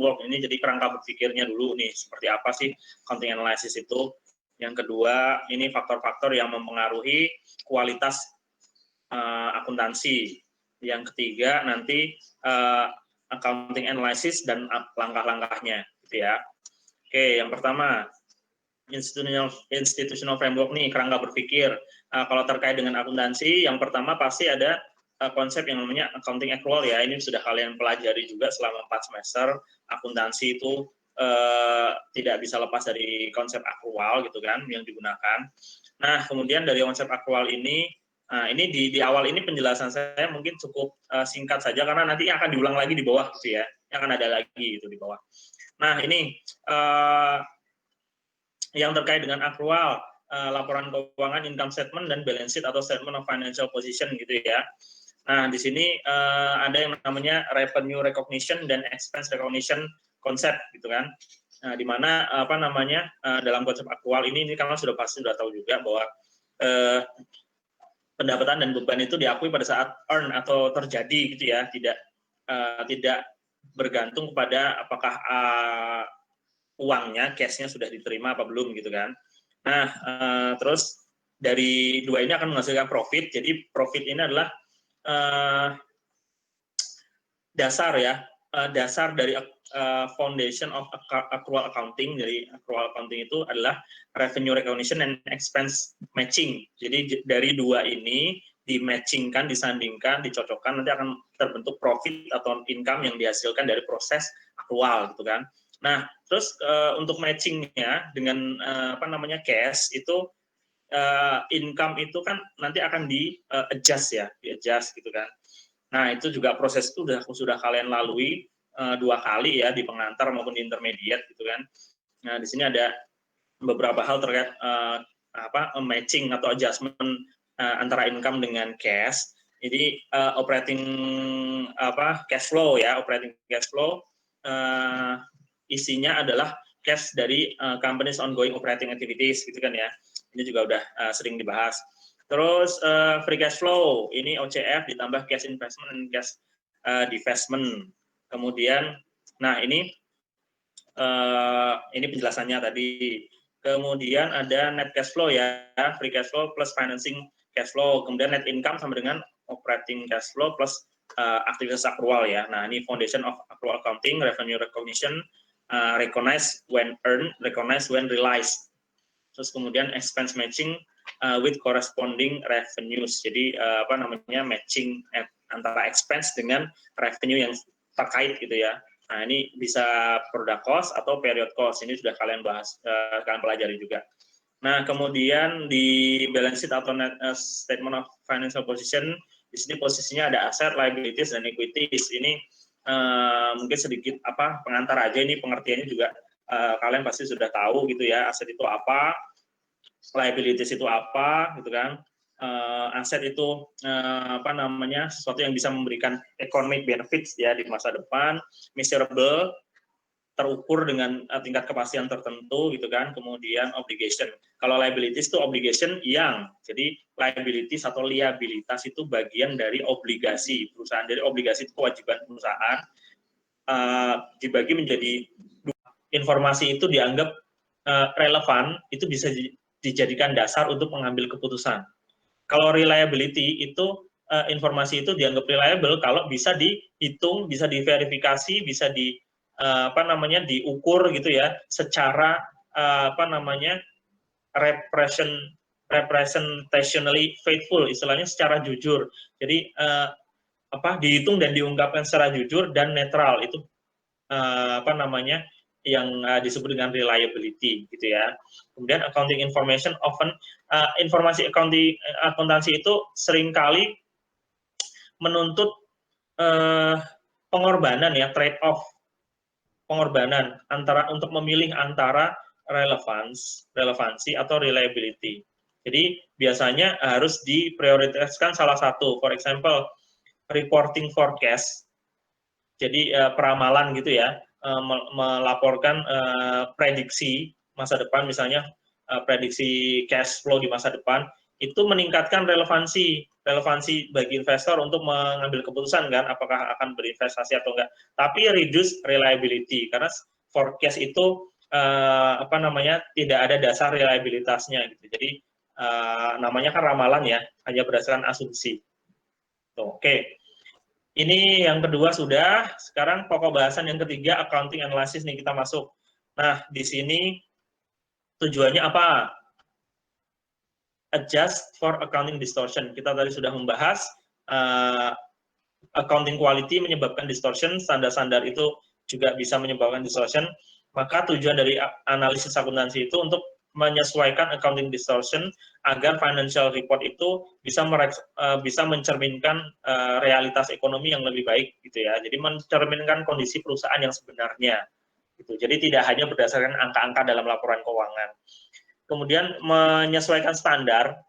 framework. Ini jadi kerangka berpikirnya dulu nih, seperti apa sih accounting analysis itu. Yang kedua, ini faktor-faktor yang mempengaruhi kualitas akuntansi. Yang ketiga, nanti accounting analysis dan langkah-langkahnya, gitu ya. Oke, yang pertama, institutional framework nih, kerangka berpikir. Kalau terkait dengan akuntansi, yang pertama pasti ada konsep yang namanya accounting accrual ya. Ini sudah kalian pelajari juga selama 4 semester. Akuntansi itu tidak bisa lepas dari konsep accrual gitu kan yang digunakan. Nah, kemudian dari konsep accrual ini, ini di awal ini penjelasan saya mungkin cukup singkat saja karena nanti akan diulang lagi di bawah gitu ya. Yang akan ada lagi itu di bawah. Nah, ini yang terkait dengan accrual, laporan keuangan, income statement, dan balance sheet atau statement of financial position gitu ya. Nah, di sini ada yang namanya revenue recognition dan expense recognition konsep gitu kan. Nah, di mana apa namanya dalam konsep accrual ini karena pasti sudah tahu juga bahwa pendapatan dan beban itu diakui pada saat earn atau terjadi gitu ya, tidak bergantung kepada apakah uangnya, cash-nya sudah diterima apa belum gitu kan. Nah, terus dari dua ini akan menghasilkan profit. Jadi profit ini adalah dasar ya, dasar dari foundation of accrual accounting. Jadi accrual accounting itu adalah revenue recognition and expense matching. Jadi dari dua ini di-matchingkan, disandingkan, dicocokkan, nanti akan terbentuk profit atau income yang dihasilkan dari proses accrual gitu kan. Nah, terus untuk matchingnya dengan apa namanya cash itu income itu kan nanti akan di-adjust ya, di-adjust gitu kan. Nah, itu juga proses itu sudah kalian lalui 2 kali ya di pengantar maupun di intermediate gitu kan. Nah, di sini ada beberapa hal terkait matching atau adjustment antara income dengan cash. Jadi operating cash flow ya, operating cash flow isinya adalah cash dari company's ongoing operating activities gitu kan ya. Ini juga udah sering dibahas. Terus free cash flow ini OCF ditambah cash investment dan cash divestment. Kemudian, nah ini penjelasannya tadi. Kemudian ada net cash flow ya, free cash flow plus financing cash flow. Kemudian net income sama dengan operating cash flow plus aktivitas accrual ya. Nah ini foundation of accrual accounting, revenue recognition, recognize when earned, recognize when realized. Terus kemudian expense matching with corresponding revenues. Jadi apa namanya matching antara expense dengan revenue yang terkait gitu ya. Nah ini bisa product cost atau period cost. Ini sudah kalian bahas, kalian pelajari juga. Nah kemudian di balance sheet atau statement of financial position, di sini posisinya ada aset, liabilities, dan equities. Ini mungkin sedikit pengantar aja. Ini pengertiannya juga kalian pasti sudah tahu gitu ya. Aset itu apa, liabilities itu apa gitu kan. Aset itu sesuatu yang bisa memberikan economic benefits ya di masa depan, measurable, terukur dengan tingkat kepastian tertentu gitu kan. Kemudian obligation. Kalau liabilities itu obligation yang, jadi liabilities atau liabilitas itu bagian dari obligasi perusahaan. Dari obligasi itu kewajiban perusahaan dibagi menjadi informasi itu dianggap relevan, itu bisa dijadikan dasar untuk mengambil keputusan. Kalau reliability itu informasi itu dianggap reliable kalau bisa dihitung, bisa diverifikasi, bisa diukur gitu ya secara representationally faithful, istilahnya secara jujur. Jadi dihitung dan diungkapkan secara jujur dan netral, itu yang disebut dengan reliability gitu ya. Kemudian accounting information often informasi akuntansi itu seringkali menuntut pengorbanan ya, trade off, pengorbanan untuk memilih antara relevansi atau reliability. Jadi biasanya harus diprioritaskan salah satu. For example, reporting forecast. Jadi peramalan gitu ya, melaporkan prediksi masa depan, misalnya prediksi cash flow di masa depan, itu meningkatkan relevansi relevansi bagi investor untuk mengambil keputusan kan, apakah akan berinvestasi atau enggak. Tapi reduce reliability, karena forecast itu apa namanya, tidak ada dasar reliabilitasnya gitu. Jadi namanya kan ramalan ya, hanya berdasarkan asumsi. Oke. Ini yang kedua sudah. Sekarang pokok bahasan yang ketiga, accounting analysis nih kita masuk. Nah, di sini tujuannya apa? Adjust for accounting distortion. Kita tadi sudah membahas accounting quality menyebabkan distortion, standar-standar itu juga bisa menyebabkan distortion. Maka tujuan dari analisis akuntansi itu untuk menyesuaikan accounting distortion agar financial report itu bisa mencerminkan realitas ekonomi yang lebih baik gitu ya. Jadi mencerminkan kondisi perusahaan yang sebenarnya gitu. Jadi tidak hanya berdasarkan angka-angka dalam laporan keuangan. Kemudian menyesuaikan standar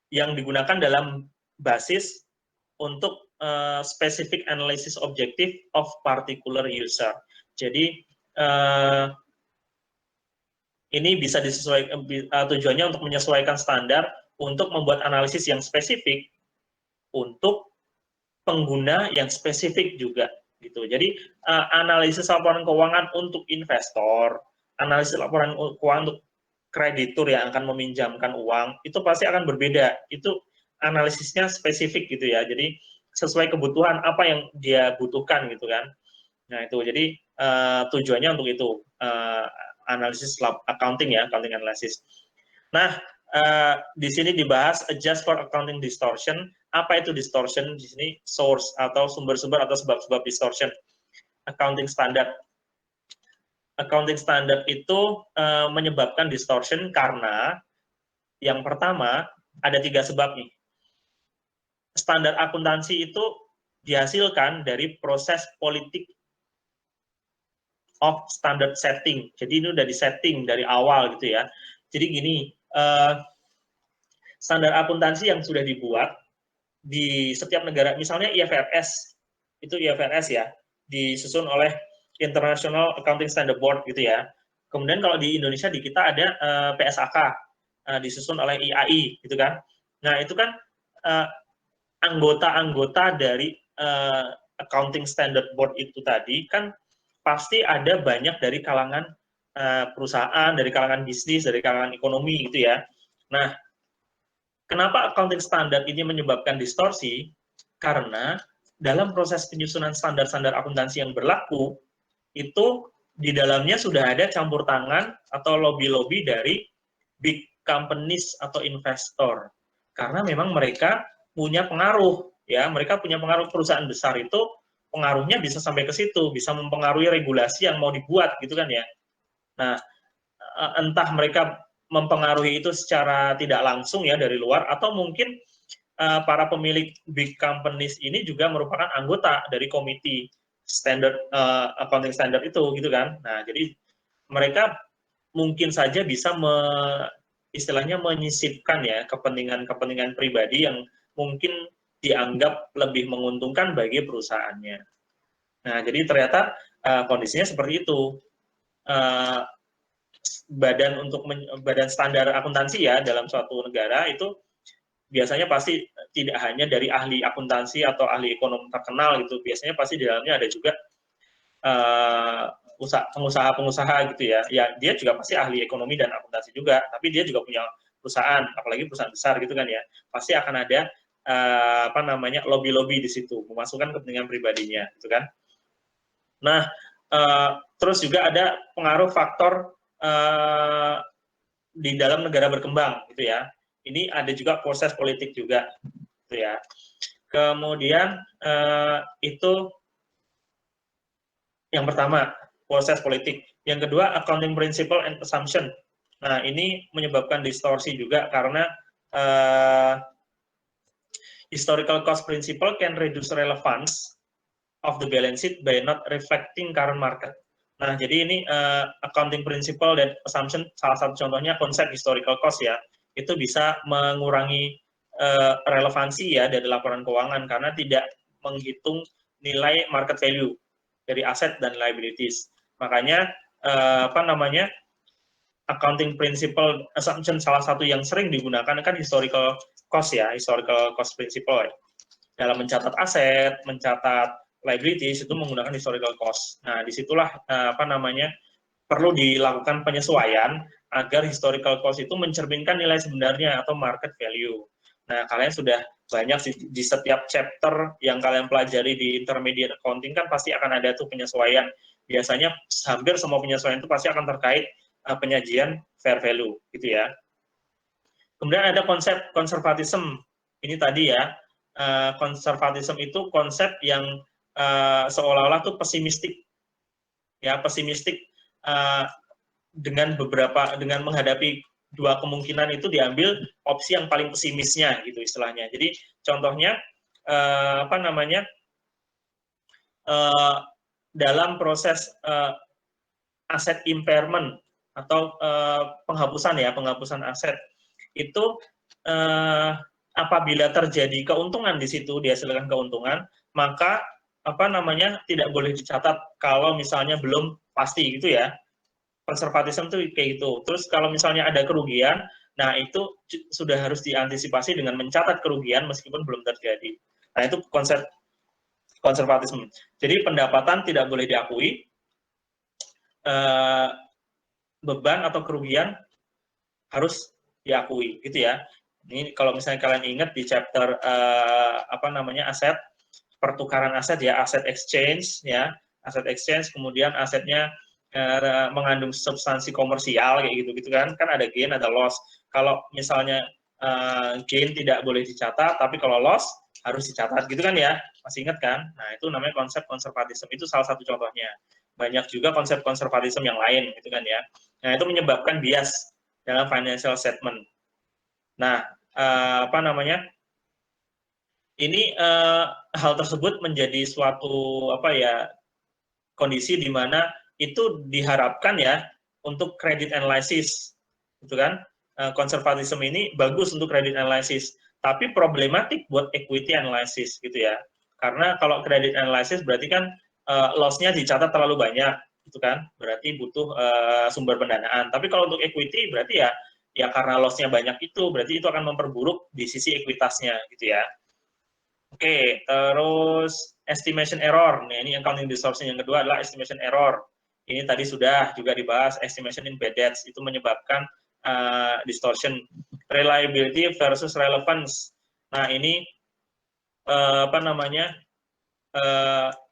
yang digunakan dalam basis untuk specific analysis objective of particular user. Jadi ini bisa disesuaikan, tujuannya untuk menyesuaikan standar untuk membuat analisis yang spesifik untuk pengguna yang spesifik juga gitu. Jadi analisis laporan keuangan untuk investor, analisis laporan keuangan untuk kreditur yang akan meminjamkan uang itu pasti akan berbeda. Itu analisisnya spesifik gitu ya. Jadi sesuai kebutuhan apa yang dia butuhkan gitu kan. Nah itu jadi tujuannya untuk itu analisis accounting ya, accounting analysis. Nah di sini dibahas adjust for accounting distortion. Apa itu distortion? Di sini source atau sumber-sumber atau sebab-sebab distortion. Accounting standard. Accounting standard itu menyebabkan distortion karena yang pertama ada 3 sebab nih. Standar akuntansi itu dihasilkan dari proses politik of standard setting. Jadi ini udah disetting dari awal gitu ya. Jadi gini, standar akuntansi yang sudah dibuat di setiap negara, misalnya IFRS, itu IFRS ya, disusun oleh International Accounting Standard Board gitu ya. Kemudian kalau di Indonesia di kita ada PSAK, disusun oleh IAI gitu kan. Nah itu kan anggota-anggota dari Accounting Standard Board itu tadi kan pasti ada banyak dari kalangan perusahaan, dari kalangan bisnis, dari kalangan ekonomi gitu ya. Nah, kenapa accounting standard ini menyebabkan distorsi? Karena dalam proses penyusunan standar-standar akuntansi yang berlaku, itu di dalamnya sudah ada campur tangan atau lobby-lobby dari big companies atau investor. Karena memang mereka punya pengaruh, ya, mereka punya pengaruh. Perusahaan besar itu pengaruhnya bisa sampai ke situ, bisa mempengaruhi regulasi yang mau dibuat, gitu kan ya. Nah, entah mereka mempengaruhi itu secara tidak langsung ya dari luar, atau mungkin para pemilik big companies ini juga merupakan anggota dari komite standard accounting standard itu gitu kan. Nah, jadi mereka mungkin saja bisa istilahnya menyisipkan ya kepentingan pribadi yang mungkin dianggap lebih menguntungkan bagi perusahaannya. Nah, jadi ternyata kondisinya seperti itu. Badan standar akuntansi ya dalam suatu negara itu biasanya pasti tidak hanya dari ahli akuntansi atau ahli ekonom terkenal gitu, biasanya pasti di dalamnya ada juga pengusaha-pengusaha gitu ya. Ya dia juga pasti ahli ekonomi dan akuntansi juga, tapi dia juga punya perusahaan, apalagi perusahaan besar gitu kan ya. Pasti akan ada apa namanya lobby-lobby di situ, memasukkan kepentingan pribadinya gitu kan. Nah, terus juga ada pengaruh faktor di dalam negara berkembang gitu ya. Ini ada juga proses politik juga gitu ya. Kemudian itu yang pertama, proses politik. Yang kedua, accounting principle and assumption. Nah, ini menyebabkan distorsi juga karena historical cost principle can reduce relevance of the balance sheet by not reflecting current market. Nah, jadi ini accounting principle dan assumption, salah satu contohnya konsep historical cost ya, itu bisa mengurangi relevansi ya dari laporan keuangan karena tidak menghitung nilai market value dari aset dan liabilities. Makanya apa namanya accounting principle assumption salah satu yang sering digunakan kan historical cost ya, historical cost principle ya. Dalam mencatat aset, mencatat liabilities itu menggunakan historical cost. Nah, disitulah perlu dilakukan penyesuaian agar historical cost itu mencerminkan nilai sebenarnya atau market value. Nah, kalian sudah banyak di setiap chapter yang kalian pelajari di intermediate accounting kan pasti akan ada tuh penyesuaian. Biasanya hampir semua penyesuaian itu pasti akan terkait penyajian fair value, gitu ya. Kemudian ada konsep konservatisme. Ini tadi ya, konservatisme itu konsep yang seolah-olah tuh pesimistik, ya pesimistik dengan menghadapi dua kemungkinan itu diambil opsi yang paling pesimisnya gitu istilahnya. Jadi contohnya dalam proses aset impairment atau penghapusan aset itu apabila terjadi keuntungan di situ, dihasilkan keuntungan, maka tidak boleh dicatat kalau misalnya belum pasti gitu ya. Konservatisme itu kayak gitu. Terus kalau misalnya ada kerugian, nah itu sudah harus diantisipasi dengan mencatat kerugian meskipun belum terjadi. Nah itu konsep konservatisme. Jadi pendapatan tidak boleh diakui, beban atau kerugian harus diakui, gitu ya. Ini kalau misalnya kalian ingat di chapter aset, pertukaran aset ya, aset exchange ya, aset exchange, kemudian asetnya mengandung substansi komersial kayak gitu kan ada gain ada loss. Kalau misalnya gain tidak boleh dicatat, tapi kalau loss harus dicatat gitu kan ya, masih ingat kan? Nah itu namanya konsep konservatisme, itu salah satu contohnya. Banyak juga konsep konservatisme yang lain gitu kan ya. Nah itu menyebabkan bias dalam financial statement. Nah ini hal tersebut menjadi suatu kondisi di mana itu diharapkan ya untuk credit analysis, gitu kan? Konservatisme ini bagus untuk credit analysis, tapi problematik buat equity analysis, gitu ya. Karena kalau credit analysis berarti kan loss-nya dicatat terlalu banyak, gitu kan? Berarti butuh sumber pendanaan. Tapi kalau untuk equity berarti ya karena loss-nya banyak itu, berarti itu akan memperburuk di sisi ekuitasnya, gitu ya. Oke, terus estimation error. Nah, ini accounting distortion yang kedua adalah estimation error. Ini tadi sudah juga dibahas, estimation in bad debts itu menyebabkan distortion. Reliability versus relevance. Nah, ini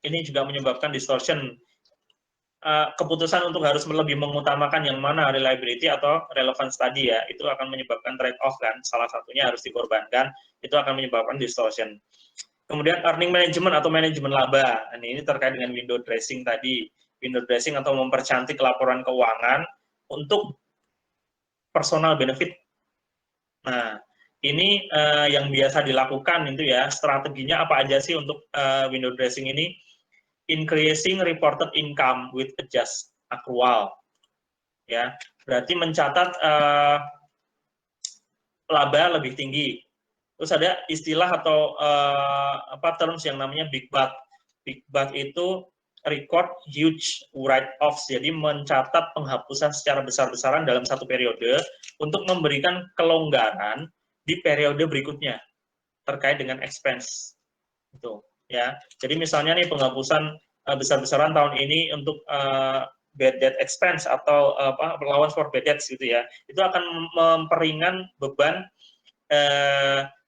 ini juga menyebabkan distortion. Keputusan untuk harus lebih mengutamakan yang mana reliability atau relevance tadi ya, itu akan menyebabkan trade off kan, salah satunya harus dikorbankan, itu akan menyebabkan distortion. Kemudian earning management atau manajemen laba, ini terkait dengan window dressing tadi, window dressing atau mempercantik laporan keuangan untuk personal benefit. Nah, ini yang biasa dilakukan itu ya, strateginya apa aja sih untuk window dressing ini? Increasing reported income with adjust accrual, ya, berarti mencatat laba lebih tinggi. Terus ada istilah atau terms yang namanya big bad. Big bad itu record huge write-offs, jadi mencatat penghapusan secara besar-besaran dalam satu periode untuk memberikan kelonggaran di periode berikutnya terkait dengan expense. Itu ya. Jadi misalnya nih penghapusan besar-besaran tahun ini untuk bad debt expense atau allowance for bad debts gitu ya. Itu akan memperingan beban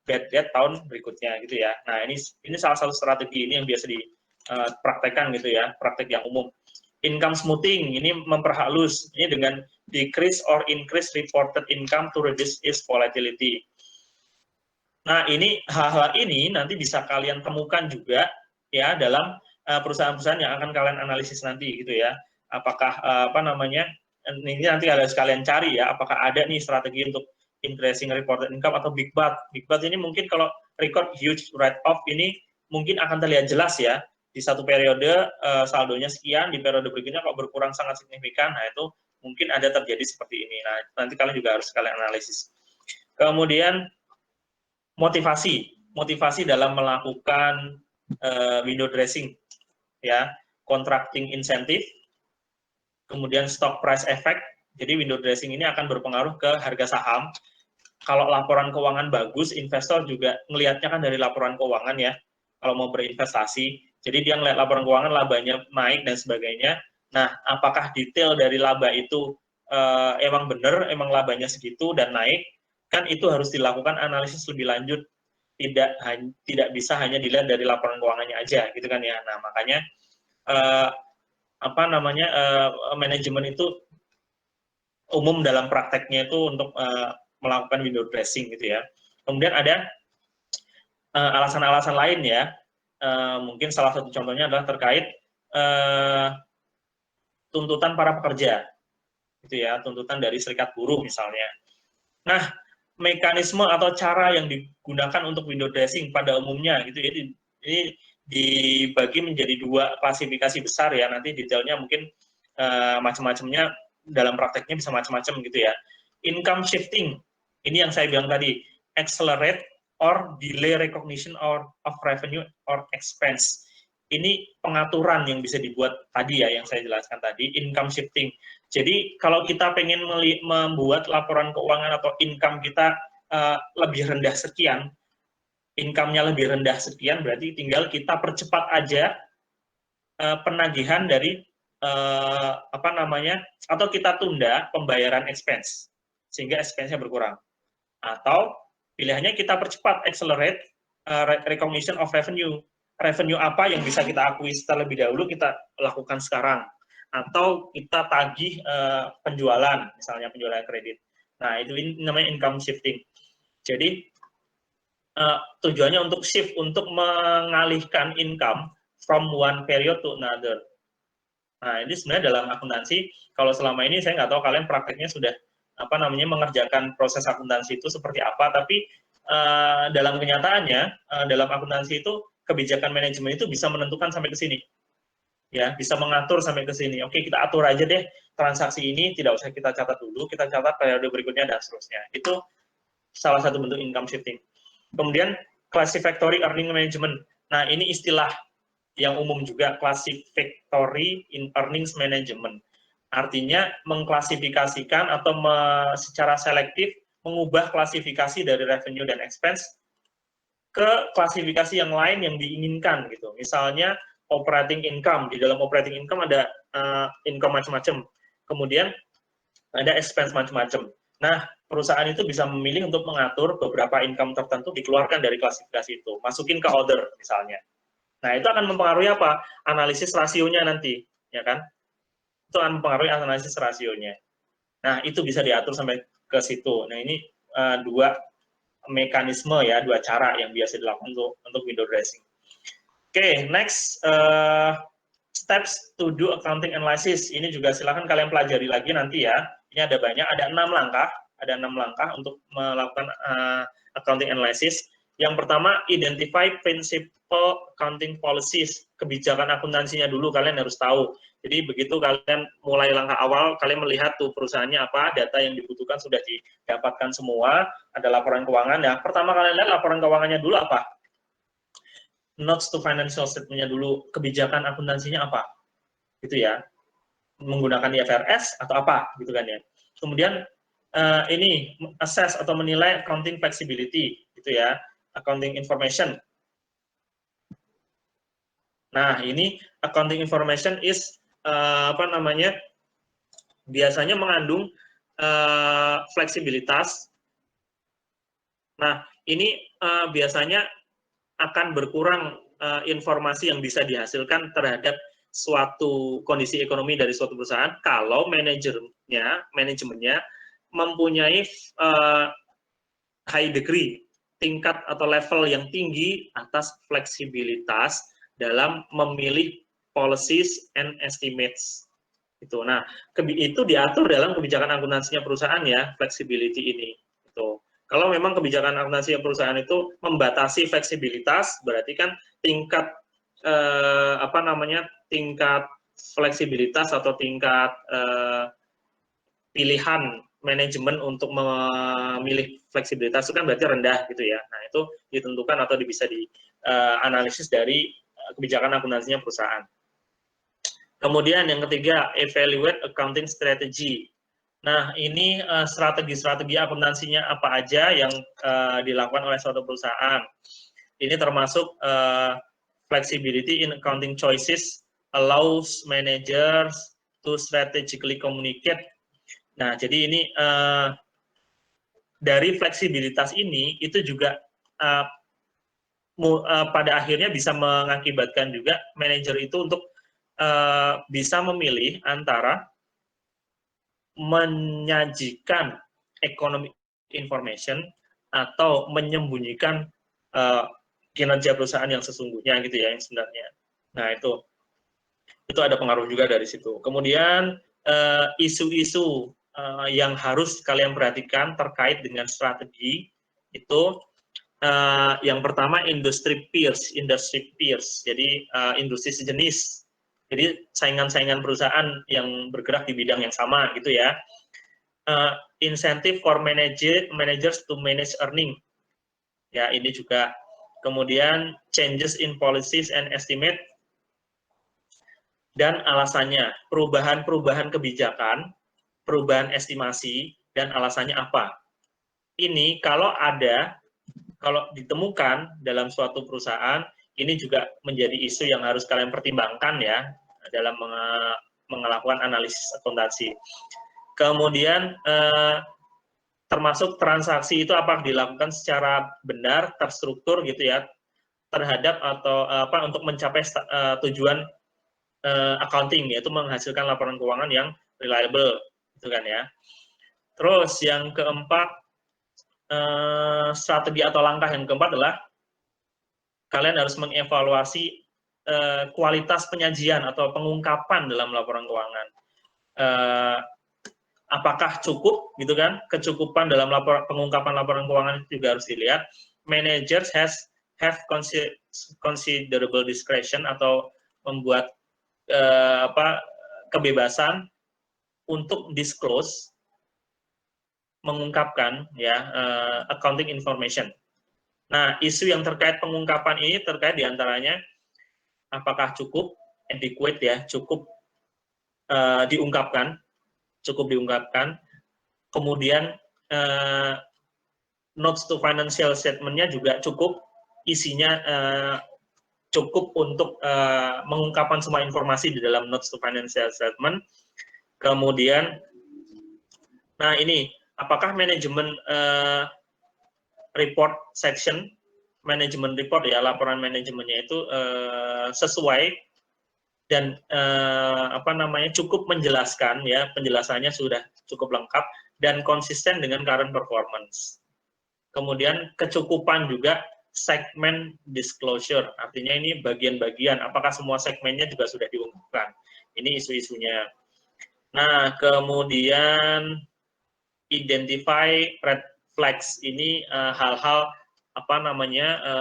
bad debt tahun berikutnya gitu ya. Nah, ini salah satu strategi ini yang biasa dipraktekkan gitu ya, praktek yang umum. Income smoothing ini memperhalus ini dengan decrease or increase reported income to reduce its volatility. Nah, ini hal-hal ini nanti bisa kalian temukan juga ya dalam perusahaan-perusahaan yang akan kalian analisis nanti gitu ya. Apakah ini nanti harus kalian cari ya, apakah ada nih strategi untuk increasing reported income atau big bad. Big bad ini mungkin kalau record huge write off ini mungkin akan terlihat jelas ya di satu periode saldonya sekian, di periode berikutnya kok berkurang sangat signifikan. Nah, itu mungkin ada terjadi seperti ini. Nah, nanti kalian juga harus kalian analisis. Kemudian motivasi dalam melakukan window dressing ya, contracting incentive, kemudian stock price effect. Jadi window dressing ini akan berpengaruh ke harga saham. kalau laporan keuangan bagus, investor juga ngelihatnya kan dari laporan keuangan ya, kalau mau berinvestasi. Jadi dia ngelihat laporan keuangan, labanya naik dan sebagainya. Nah, apakah detail dari laba itu emang benar, emang labanya segitu dan naik, kan itu harus dilakukan analisis lebih lanjut. Tidak bisa hanya dilihat dari laporan keuangannya aja, gitu kan ya. Nah, makanya manajemen itu umum dalam prakteknya itu untuk melakukan window dressing gitu ya. Kemudian ada alasan-alasan lain ya. Mungkin salah satu contohnya adalah terkait tuntutan para pekerja, gitu ya, tuntutan dari serikat buruh misalnya. Nah, mekanisme atau cara yang digunakan untuk window dressing pada umumnya gitu ya, ini dibagi menjadi dua klasifikasi besar ya. Nanti detailnya mungkin macam-macamnya dalam prakteknya bisa macam-macam gitu ya. Income shifting, ini yang saya bilang tadi, accelerate or delay recognition of revenue or expense. Ini pengaturan yang bisa dibuat tadi ya, yang saya jelaskan tadi, income shifting. Jadi kalau kita pengen membuat laporan keuangan atau income kita lebih rendah sekian, income-nya lebih rendah sekian, berarti tinggal kita percepat aja penagihan dari atau kita tunda pembayaran expense sehingga expense-nya berkurang. Atau pilihannya kita percepat, accelerate recognition of revenue. Revenue apa yang bisa kita akui terlebih dahulu, kita lakukan sekarang. Atau kita tagih penjualan, misalnya penjualan kredit. Nah, itu namanya income shifting. Jadi, tujuannya untuk shift, untuk mengalihkan income from one period to another. Nah, ini sebenarnya dalam akuntansi, kalau selama ini saya nggak tahu kalian prakteknya sudah mengerjakan proses akuntansi itu seperti apa, tapi dalam kenyataannya, dalam akuntansi itu kebijakan manajemen itu bisa menentukan sampai ke sini. Ya, bisa mengatur sampai ke sini. Oke, kita atur aja deh transaksi ini, tidak usah kita catat dulu, kita catat periode berikutnya dan seterusnya. Itu salah satu bentuk income shifting. Kemudian classificatory earning management. Nah, ini istilah yang umum juga, classificatory in earnings management. Artinya mengklasifikasikan atau secara selektif mengubah klasifikasi dari revenue dan expense ke klasifikasi yang lain yang diinginkan gitu. Misalnya operating income, di dalam operating income ada income macam-macam. Kemudian ada expense macam-macam. Nah, perusahaan itu bisa memilih untuk mengatur beberapa income tertentu dikeluarkan dari klasifikasi itu, masukin ke order misalnya. Nah, itu akan mempengaruhi apa? Analisis rasionya nanti, ya kan? Itu akan mempengaruhi analisis rasionya. Nah, itu bisa diatur sampai ke situ. Nah, ini dua mekanisme ya, dua cara yang biasa dilakukan untuk window dressing. Oke, next steps to do accounting analysis. Ini juga silakan kalian pelajari lagi nanti ya. Ini ada banyak, ada 6 langkah untuk melakukan accounting analysis. Yang pertama, identify principal accounting policies. Kebijakan akuntansinya dulu kalian harus tahu. Jadi begitu kalian mulai langkah awal, kalian melihat tuh perusahaannya apa, data yang dibutuhkan sudah didapatkan semua, ada laporan keuangan. Nah, pertama kalian lihat laporan keuangannya dulu apa? Notes to financial statement-nya dulu, kebijakan akuntansinya apa? Gitu ya. Menggunakan IFRS atau apa, gitu kan ya. Kemudian ini assess atau menilai accounting flexibility, gitu ya. Accounting information. Nah, ini accounting information is biasanya mengandung fleksibilitas. Nah, ini biasanya akan berkurang informasi yang bisa dihasilkan terhadap suatu kondisi ekonomi dari suatu perusahaan kalau manajemennya mempunyai high degree, tingkat atau level yang tinggi atas fleksibilitas dalam memilih policies and estimates. Itu. Nah, itu diatur dalam kebijakan akuntansinya perusahaan ya, flexibility ini. Itu. Kalau memang kebijakan akuntansi perusahaan itu membatasi fleksibilitas, berarti kan tingkat tingkat fleksibilitas atau tingkat pilihan manajemen untuk memilih fleksibilitas itu kan berarti rendah gitu ya. Nah, itu ditentukan atau bisa dianalisis dari kebijakan akuntansinya perusahaan. Kemudian yang ketiga, evaluate accounting strategy. Nah, ini strategi-strategi akuntansinya apa aja yang dilakukan oleh suatu perusahaan. Ini termasuk flexibility in accounting choices allows managers to strategically communicate. Nah, jadi ini dari fleksibilitas ini itu juga pada akhirnya bisa mengakibatkan juga manajer itu untuk bisa memilih antara menyajikan economic information atau menyembunyikan kinerja perusahaan yang sesungguhnya gitu ya, yang sebenarnya. Nah, itu ada pengaruh juga dari situ. Kemudian isu-isu yang harus kalian perhatikan terkait dengan strategi itu yang pertama industri peers, jadi industri sejenis. Jadi saingan-saingan perusahaan yang bergerak di bidang yang sama gitu ya. Incentive for managers to manage earning. Ya, ini juga. Kemudian changes in policies and estimate, dan alasannya, perubahan-perubahan kebijakan, perubahan estimasi, dan alasannya apa. Ini kalau ditemukan dalam suatu perusahaan, ini juga menjadi isu yang harus kalian pertimbangkan ya dalam melakukan analisis akuntansi. Kemudian termasuk transaksi itu apakah dilakukan secara benar, terstruktur gitu ya, terhadap atau untuk mencapai tujuan accounting, yaitu menghasilkan laporan keuangan yang reliable, gitu kan ya. Terus yang keempat, strategi atau langkah yang keempat adalah kalian harus mengevaluasi kualitas penyajian atau pengungkapan dalam laporan keuangan. Apakah cukup, gitu kan? Kecukupan dalam pengungkapan laporan keuangan itu juga harus dilihat. Managers have considerable discretion atau membuat kebebasan untuk disclose, mengungkapkan ya accounting information. Nah, isu yang terkait pengungkapan ini terkait diantaranya apakah cukup, adequate ya, cukup diungkapkan, kemudian notes to financial statement-nya juga cukup, isinya cukup untuk mengungkapkan semua informasi di dalam notes to financial statement. Kemudian, nah ini, apakah manajemen report section, manajemen report ya, laporan manajemennya itu sesuai dan cukup menjelaskan ya, penjelasannya sudah cukup lengkap dan konsisten dengan current performance. Kemudian kecukupan juga segmen disclosure, artinya ini bagian-bagian, apakah semua segmennya juga sudah diungkapkan. Ini isu-isunya. Nah, kemudian identify red flags, ini hal-hal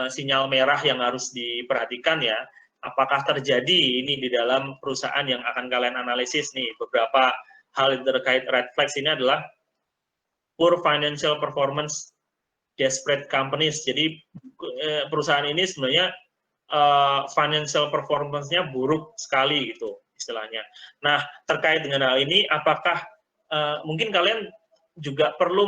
sinyal merah yang harus diperhatikan ya. Apakah terjadi ini di dalam perusahaan yang akan kalian analisis nih. Beberapa hal yang terkait red flags ini adalah poor financial performance, desperate companies. Jadi perusahaan ini sebenarnya financial performance-nya buruk sekali gitu istilahnya. Nah, terkait dengan hal ini, apakah mungkin kalian juga perlu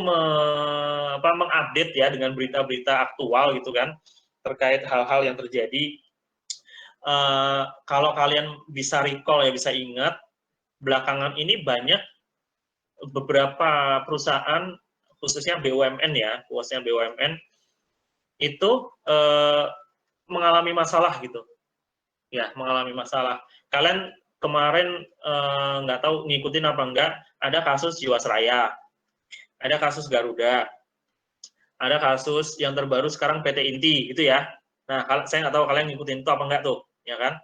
mengupdate ya dengan berita-berita aktual gitu kan, terkait hal-hal yang terjadi. Kalau kalian bisa recall ya, bisa ingat, belakangan ini banyak beberapa perusahaan, khususnya BUMN ya, itu mengalami masalah gitu. Ya, mengalami masalah. Kalian kemarin nggak tahu ngikutin apa enggak, ada kasus Jiwasraya, ada kasus Garuda, ada kasus yang terbaru sekarang PT Inti gitu ya. Nah, saya nggak tahu kalian ngikutin itu apa enggak tuh, ya kan?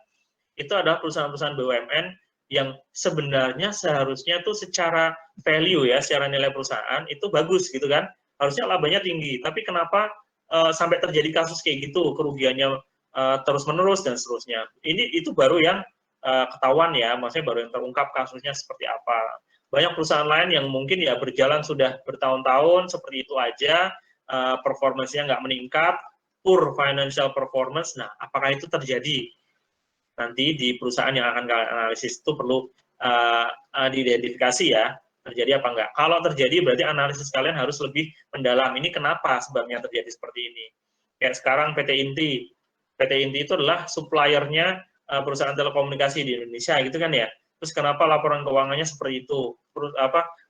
Itu adalah perusahaan-perusahaan BUMN yang sebenarnya seharusnya tuh secara value ya, secara nilai perusahaan itu bagus gitu kan, harusnya labanya tinggi. Tapi kenapa sampai terjadi kasus kayak gitu, kerugiannya terus-menerus dan seterusnya. Itu baru yang ketahuan ya, maksudnya baru yang terungkap kasusnya seperti apa. Banyak perusahaan lain yang mungkin ya berjalan sudah bertahun-tahun seperti itu aja, performance-nya nggak meningkat, poor financial performance. Nah, apakah itu terjadi? Nanti di perusahaan yang akan kalian analisis itu perlu diidentifikasi ya. terjadi apa enggak. Kalau terjadi berarti analisis kalian harus lebih mendalam. Ini kenapa sebabnya terjadi seperti ini. Kayak sekarang PT Inti. PT Inti itu adalah suppliernya perusahaan telekomunikasi di Indonesia gitu kan ya. Terus kenapa laporan keuangannya seperti itu?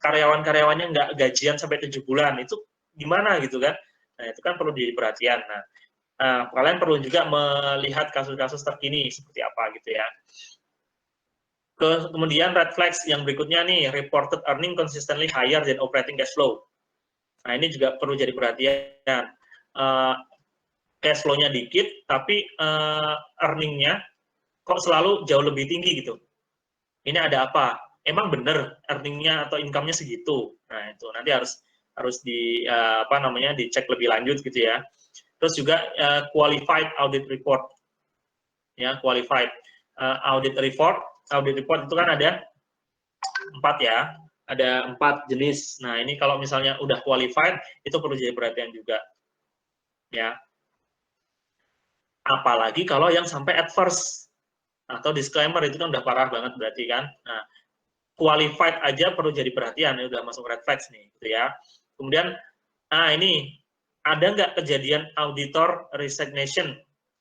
Karyawan-karyawannya nggak gajian sampai 7 bulan. Itu gimana gitu kan. Nah, itu kan perlu jadi perhatian. Nah, kalian perlu juga melihat kasus-kasus terkini seperti apa gitu ya. Kemudian red flags yang berikutnya nih, reported earning consistently higher than operating cash flow. Nah, ini juga perlu jadi perhatian. Cash flow-nya dikit, tapi earning-nya kok selalu jauh lebih tinggi gitu. Ini ada apa? Emang bener earning-nya atau income-nya segitu? Nah, itu nanti harus dicek lebih lanjut gitu ya. Terus juga qualified audit report. Ya, qualified audit report. Audit report itu kan ada 4 ya, ada 4 jenis. Nah, ini kalau misalnya udah qualified, itu perlu jadi perhatian juga. Ya. Apalagi kalau yang sampai adverse atau disclaimer, itu kan udah parah banget berarti kan. Nah, qualified aja perlu jadi perhatian, ini udah masuk red flags nih, gitu ya. Kemudian, ini, ada nggak kejadian auditor resignation,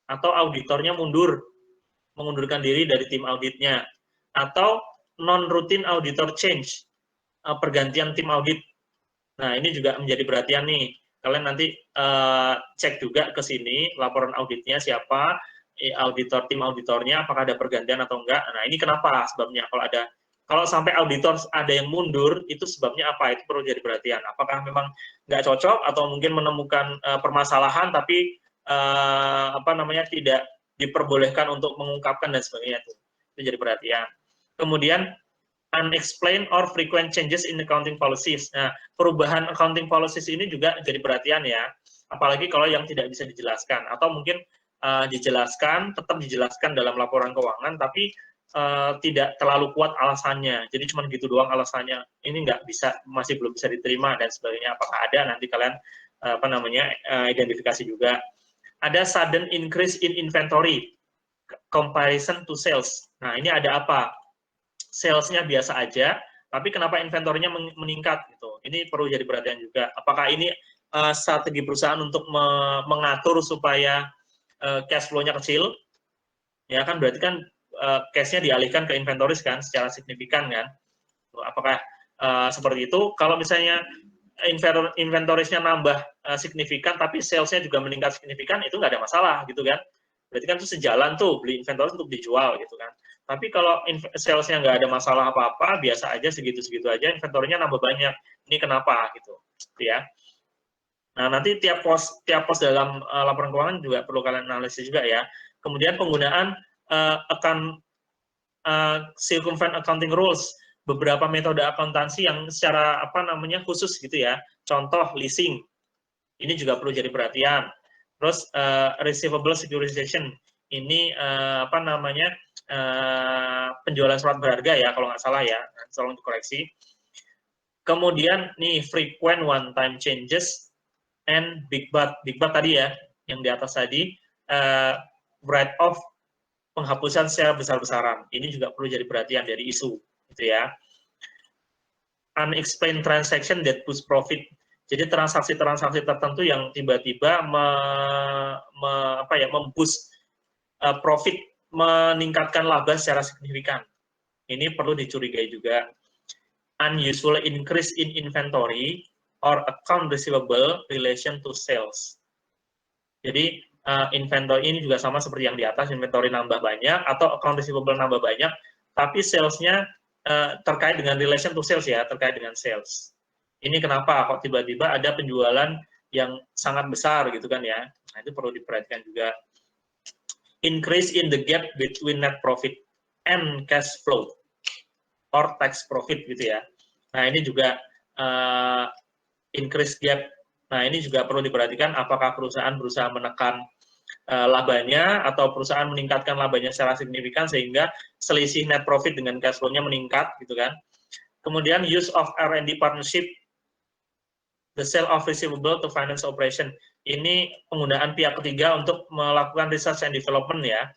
atau auditornya mengundurkan diri dari tim auditnya, atau non-routine auditor change, pergantian tim audit. Nah, ini juga menjadi perhatian nih. Kalian nanti cek juga ke sini, laporan auditnya siapa, tim auditornya, apakah ada pergantian atau enggak. Nah, ini kenapa sebabnya? Kalau sampai auditor ada yang mundur, itu sebabnya apa? Itu perlu jadi perhatian. Apakah memang nggak cocok, atau mungkin menemukan permasalahan, tapi tidak diperbolehkan untuk mengungkapkan dan sebagainya. Itu jadi perhatian. Kemudian unexplained or frequent changes in accounting policies. Nah, perubahan accounting policies ini juga jadi perhatian ya. Apalagi kalau yang tidak bisa dijelaskan, atau mungkin tetap dijelaskan dalam laporan keuangan, tapi tidak terlalu kuat alasannya. Jadi cuma gitu doang alasannya. Ini masih belum bisa diterima dan sebagainya. Apakah ada? Nanti kalian identifikasi juga. Ada sudden increase in inventory comparison to sales. Nah, ini ada apa? Sales-nya biasa aja, tapi kenapa inventornya meningkat gitu. Ini perlu jadi perhatian juga. Apakah ini strategi perusahaan untuk mengatur supaya cash flow-nya kecil? Ya kan, berarti kan cash-nya dialihkan ke inventoris kan secara signifikan kan. Apakah seperti itu? Kalau misalnya inventorisnya nambah signifikan, tapi sales-nya juga meningkat signifikan, itu nggak ada masalah gitu kan. Berarti kan itu sejalan tuh, beli inventoris untuk dijual gitu kan. Tapi kalau sales-nya nggak ada masalah apa-apa, biasa aja, segitu-segitu aja, inventorinya nambah banyak. Ini kenapa gitu ya. Nah, nanti tiap pos dalam laporan keuangan juga perlu kalian analisis juga ya. Kemudian penggunaan circumvent accounting rules, beberapa metode akuntansi yang secara khusus gitu ya. Contoh leasing. Ini juga perlu jadi perhatian. Terus receivable securitization. Ini penjualan surat berharga ya, kalau nggak salah ya, tolong dikoreksi. Kemudian nih frequent one time changes and big but tadi ya, yang di atas tadi, write off, penghapusan secara besar-besaran. Ini juga perlu jadi perhatian dari isu, gitu ya. Unexplained transaction that boost profit. Jadi transaksi-transaksi tertentu yang tiba-tiba memboost profit, meningkatkan laba secara signifikan. Ini perlu dicurigai juga. Unusual increase in inventory or account receivable relation to sales. Jadi inventory ini juga sama seperti yang di atas, inventory nambah banyak atau account receivable nambah banyak, tapi sales-nya terkait dengan relation to sales ya, terkait dengan sales. Ini kenapa kok tiba-tiba ada penjualan yang sangat besar gitu kan ya. Nah, itu perlu diperhatikan juga. Increase in the gap between net profit and cash flow or tax profit gitu ya. Nah, ini juga increase gap. Nah, ini juga perlu diperhatikan apakah perusahaan berusaha menekan labanya atau perusahaan meningkatkan labanya secara signifikan sehingga selisih net profit dengan cash flow-nya meningkat gitu kan. Kemudian use of R&D partnership, the sale of receivable to finance operation. Ini penggunaan pihak ketiga untuk melakukan research and development ya.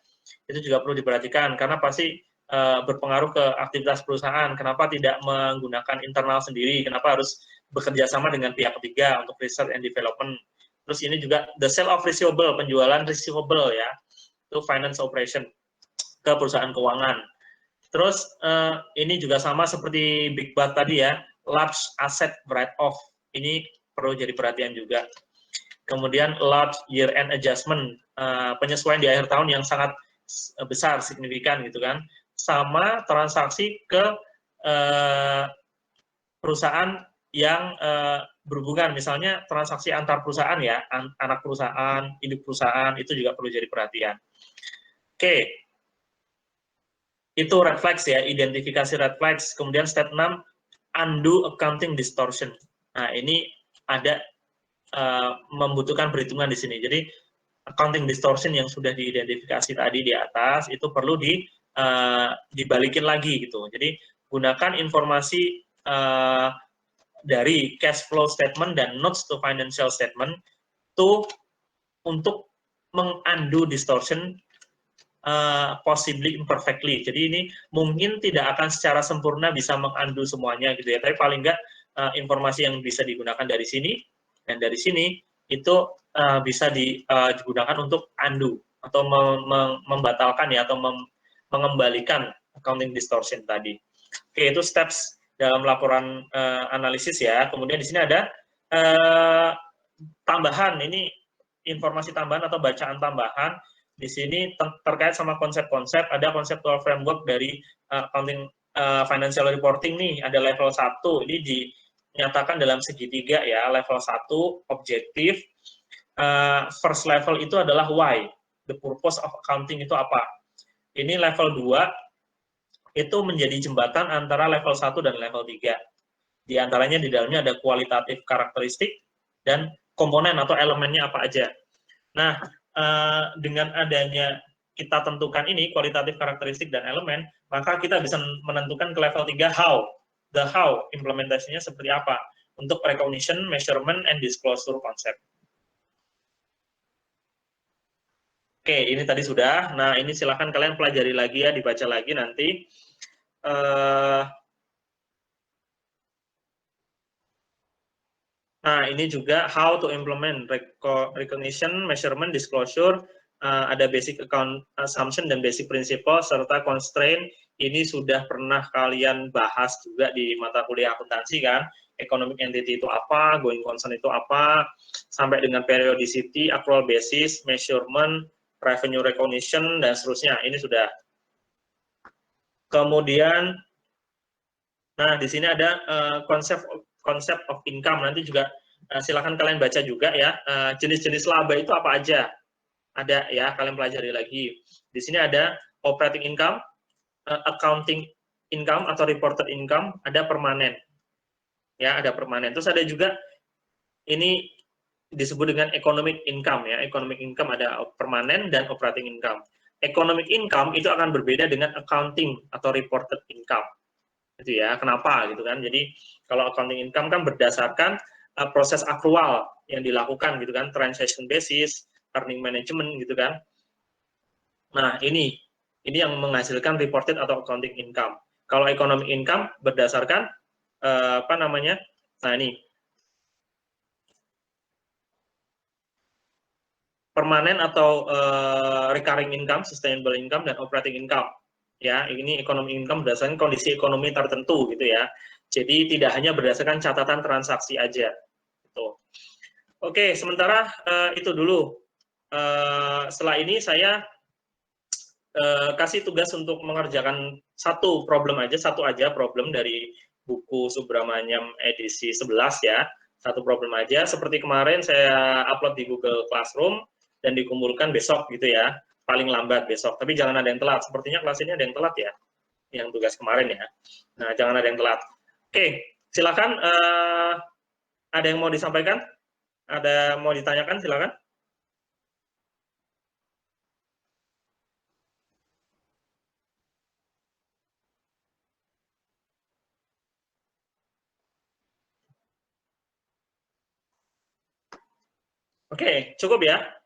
Itu juga perlu diperhatikan karena pasti berpengaruh ke aktivitas perusahaan. Kenapa tidak menggunakan internal sendiri? Kenapa harus bekerja sama dengan pihak ketiga untuk research and development? Terus ini juga the sale of receivable, penjualan receivable ya, itu finance operation ke perusahaan keuangan. Terus ini juga sama seperti Big Bat tadi ya, large asset write-off. Ini perlu jadi perhatian juga. Kemudian large year-end adjustment, penyesuaian di akhir tahun yang sangat besar, signifikan gitu kan. Sama transaksi ke perusahaan yang berhubungan, misalnya transaksi antar perusahaan ya, anak perusahaan, induk perusahaan, itu juga perlu jadi perhatian. Oke, itu red flags ya, identifikasi red flags. Kemudian step 6, undo accounting distortion. Nah, ini ada membutuhkan perhitungan di sini. Jadi, accounting distortion yang sudah diidentifikasi tadi di atas, itu perlu dibalikin lagi gitu. Jadi, gunakan informasi dari cash flow statement dan notes to financial statement itu untuk mengundo distortion possibly imperfectly. Jadi ini mungkin tidak akan secara sempurna bisa mengundo semuanya gitu ya, tapi paling nggak informasi yang bisa digunakan dari sini dan dari sini itu bisa digunakan untuk undo atau membatalkan ya, atau mengembalikan accounting distortion tadi. Oke, itu steps dalam laporan analisis ya. Kemudian di sini ada tambahan, ini informasi tambahan atau bacaan tambahan. Di sini terkait sama konsep-konsep, ada conceptual framework dari accounting financial reporting nih, ada level 1, ini dinyatakan dalam segitiga ya, level 1, objektif, first level itu adalah why, the purpose of accounting itu apa. Ini level 2, itu menjadi jembatan antara level 1 dan level 3. Di antaranya di dalamnya ada kualitatif karakteristik dan komponen atau elemennya apa aja. Nah, dengan adanya kita tentukan ini, kualitatif karakteristik dan elemen, maka kita bisa menentukan ke level 3 how. The how, implementasinya seperti apa untuk recognition, measurement, and disclosure konsep. Oke, ini tadi sudah. Nah, ini silakan kalian pelajari lagi ya, dibaca lagi nanti. Nah, ini juga how to implement recognition, measurement, disclosure, ada basic account assumption dan basic principle, serta constraint. Ini sudah pernah kalian bahas juga di mata kuliah akuntansi kan, economic entity itu apa, going concern itu apa, sampai dengan periodicity, accrual basis, measurement, revenue recognition, dan seterusnya. Ini sudah. Kemudian, nah di sini ada konsep of income, nanti juga silakan kalian baca juga ya, jenis-jenis laba itu apa aja, ada ya, kalian pelajari lagi. Di sini ada operating income, accounting income atau reported income, ada permanen, ya ada permanen. Terus ada juga ini disebut dengan economic income ya, economic income ada permanen dan operating income. Economic income itu akan berbeda dengan accounting atau reported income. Gitu ya, kenapa gitu kan? Jadi kalau accounting income kan berdasarkan proses akrual yang dilakukan gitu kan, transaction basis, earning management gitu kan. Nah, ini yang menghasilkan reported atau accounting income. Kalau economic income berdasarkan apa namanya? Nah, ini permanen atau recurring income, sustainable income, dan operating income. Ya, ini economic income berdasarkan kondisi ekonomi tertentu gitu ya. Jadi tidak hanya berdasarkan catatan transaksi aja. Gitu. Oke, sementara itu dulu. Setelah ini saya kasih tugas untuk mengerjakan satu aja problem dari buku Subramanyam edisi 11 ya. Satu problem aja, seperti kemarin saya upload di Google Classroom dan dikumpulkan besok gitu ya, paling lambat besok. Tapi jangan ada yang telat, sepertinya kelas ini ada yang telat ya, yang tugas kemarin ya. Nah, jangan ada yang telat. Oke, silakan ada yang mau disampaikan? Ada mau ditanyakan, silakan. Oke, cukup ya.